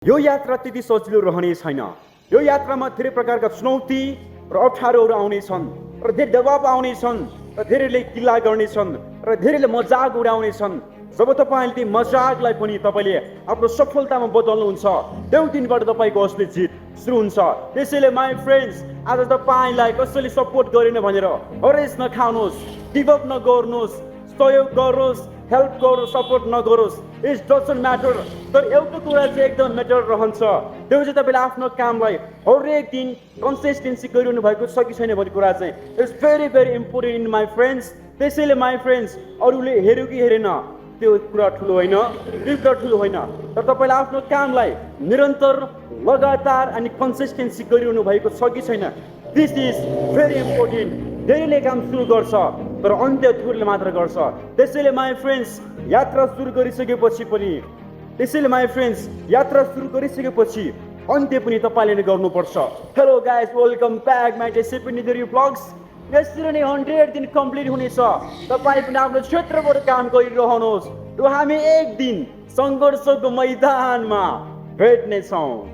यो यात्रा त्यति सजिलो रहने छैन। यो यात्रामा धेरै प्रकारका चुनौती र अप्ठ्यारोहरू आउनेछन् र धेरै दबाव आउनेछन् र धेरैले किल्ला गर्नेछन् र धेरैले मजाक उडाउनेछन्। जब तपाईँले ती मजाकलाई पनि तपाईँले आफ्नो सफलतामा बदल्नुहुन्छ, त्यो दिनबाट तपाईँको असली जित सुरु हुन्छ। त्यसैले माई फ्रेन्ड्स, आज तपाईँलाई कसैले सपोर्ट गरेन भनेर हरेस नखानुहोस्, गिभ अप नगर्नुहोस्, सहयोग गर्नुहोस्, हेल्प गर्नुहोस्, सपोर्ट नगरोस्, इट डजन्ट म्याटर। तर एउटा कुरा चाहिँ एकदम म्याटर रहन्छ, त्यो चाहिँ तपाईँले आफ्नो कामलाई हरेक दिन कन्सिस्टेन्सी गरिरहनु भएको छ कि छैन भन्ने कुरा चाहिँ it's very very important in my friends. त्यसैले माई फ्रेन्ड्स, अरूले हेऱ्यो कि हेरेन त्यो कुरा ठुलो होइन, त्यो कुरा ठुलो होइन, तर तपाईँले आफ्नो कामलाई निरन्तर लगातार अनि कन्सिस्टेन्सी गरिरहनु भएको छ कि छैन, दिस इज भेरी इम्पोर्टेन्ट। धेरैले काम सुरु गर्छ तर अन्त्य थोरले मात्र गर्छ। त्यसैले माई फ्रेन्ड्स, यात्रा सुरु गरिसकेपछि पनि अन्त्य पनि तपाईँले नै गर्नुपर्छ। Hello guys, welcome back my डेसिपिनी ब्लग्स। यसरी नै 100 दिन कम्प्लिट हुनेछ। तपाईँ पनि आफ्नो क्षेत्रबाट काम गरिरहनुहोस् र हामी एक दिन सङ्घर्षको मैदानमा भेट्नेछौँ।